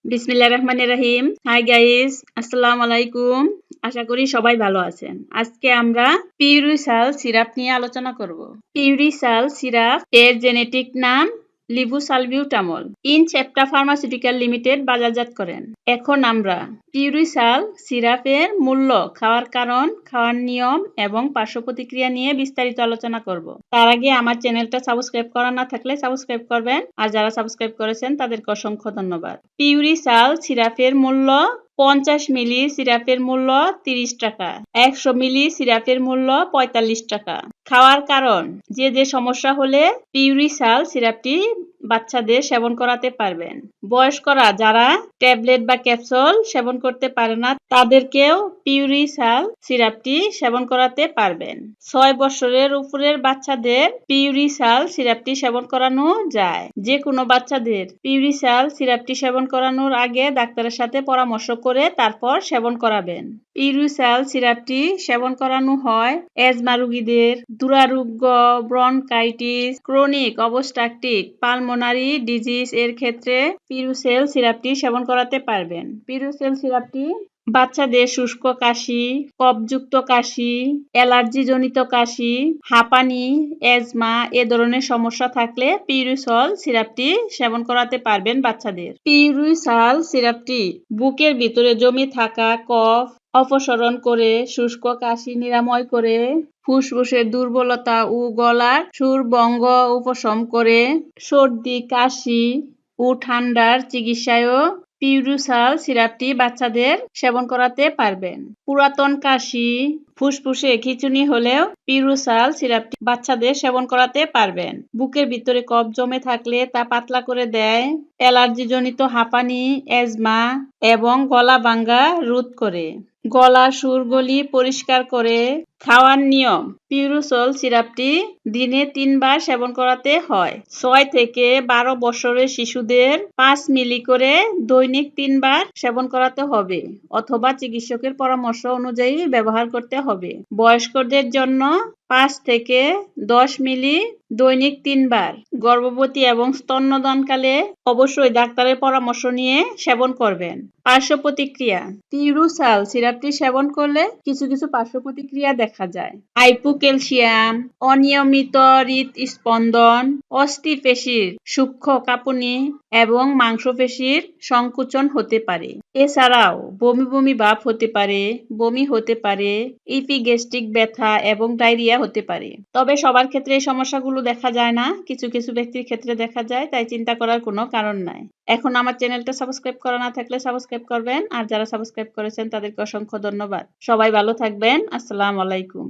বিসমিল্লাহির রহমানির রহিম। Hi guys, আসসালামু আলাইকুম। আশা করি সবাই ভালো আছেন। আজকে আমরা পিউরিসাল সিরাপ নিয়ে আলোচনা করব। পিউরিসাল সিরাপ এর জেনেটিক নাম লিবুসালবিউটামল। ইনসেপ্টা ফার্মাসিউটিক্যাল লিমিটেড বাজারজাত করেন। এখন আমরা পিউরিসাল সিরাপের মূল্য, খাওয়ার কারণ, খাওয়ার নিয়ম এবং পার্শ্ব প্রতিক্রিয়া নিয়ে বিস্তারিত আলোচনা করব। তার আগে আমার চ্যানেলটা সাবস্ক্রাইব করা না থাকলে সাবস্ক্রাইব করবেন, আর যারা সাবস্ক্রাইব করেছেন তাদেরকে অসংখ্য ধন্যবাদ। পিউরিসাল সিরাপের মূল্য 50 মিলি সিরাপের মূল্য 30 টাকা, 100 মিলি সিরাপের মূল্য 45 টাকা। খাওয়ার কারণ, যে সমস্যা হলে পিউরিসাল সিরাপটি বাচ্চাদের সেবন করাতে পারবেন। বয়স্করা যারা ট্যাবলেট বা ক্যাপসুল সেবন করতে পারে না তাদেরকেও পিউরিসাল সিরাপটি সেবন করাতে পারবেন। 6 বছরের উপরের বাচ্চাদের পিউরিসাল সিরাপটি সেবন করানো যায়। যে কোনো বাচ্চাদের পিউরিসাল সিরাপটি সেবন করানোর আগে ডাক্তারের সাথে পরামর্শ করে তারপর সেবন করাবেন। পিউরিসাল সিরাপটি সেবন করানো হয় অ্যাজমা রোগীদের, দুরারোগ্য bronchitis, chronic obstructive pulmonary disease এর ক্ষেত্রে পিউরিসাল সিরাপটি সেবন করাতে পারবেন। পিউরিসাল সিরাপটি বাচ্চাদের শুষ্ক কাশি, কফযুক্ত কাশি, অ্যালার্জিজনিত কাশি, হাঁপানি, অ্যাজমা এ ধরনের সমস্যা থাকলে পিউরিসাল সিরাপটি সেবন করাতে পারবেন বাচ্চাদের। পিউরিসাল সিরাপটি বুকের ভিতরে জমে থাকা কফ অপসারণ করে, শুষ্ক কাশি নিরাময় করে, ফুসফুসের দুর্বলতা ও গলার সুরভঙ্গ উপশম করে, সর্দি, কাশি ও ঠান্ডার চিকিৎসায়ও পিউরিসাল সিরাপটি বাচ্চাদের সেবন করাতে পারবেন। পুরাতন কাশি, ফুসফুসে খিঁচুনি হলেও পিউরিসাল সিরাপটি বাচ্চাদের সেবন করাতে পারবেন। বুকের ভিতরে কফ জমে থাকলে তা পাতলা করে দেয়, অ্যালার্জিজনিত হাঁপানি, অ্যাজমা এবং গলা ভাঙ্গা রোধ করে, গলার সুরগুলি পরিষ্কার করে। খাওয়ার নিয়ম, পিউরিসাল সিরাপটি দিনে 3 বার সেবন করাতে হয়। 6 থেকে 12 বছরের শিশুদের 5 মিলি করে দৈনিক 3 বার সেবন করাতে হবে অথবা চিকিৎসকের পরামর্শ অনুযায়ী ব্যবহার করতে হবে। বয়স্কদের জন্য 5 থেকে 10 মিলি দৈনিক 3 বার। গর্ভবতী এবং স্তন্যদানকালে অবশ্যই ডাক্তারের পরামর্শ নিয়ে সেবন করবেন। পার্শ্ব প্রতিক্রিয়া, পিউরিসাল সিরাপটি সেবন করলে কিছু পার্শ্ব প্রতিক্রিয়া দেখা যায়। হাইপোক্যালসিয়াম, অনিয়মিত হৃদস্পন্দন, অস্থিপেশির সূক্ষ্ম কাঁপুনি এবং মাংসপেশির সংকুচন হতে পারে। এছাড়াও বমি ভাব হতে পারে, বমি হতে পারে, ইপিগ্যাস্ট্রিক ব্যথা এবং ডায়রিয়া হতে পারে। তবে সবার ক্ষেত্রে এই সমস্যাগুলো দেখা যায় না, কিছু ব্যক্তির ক্ষেত্রে দেখা যায়, তাই চিন্তা করার কোনো কারণ নাই। এখন আমার চ্যানেলটা সাবস্ক্রাইব করা না থাকলে সাবস্ক্রাইব করবেন, আর যারা সাবস্ক্রাইব করেছেন তাদেরকে অসংখ্য ধন্যবাদ। সবাই ভালো থাকবেন। আসসালামু আলাইকুম।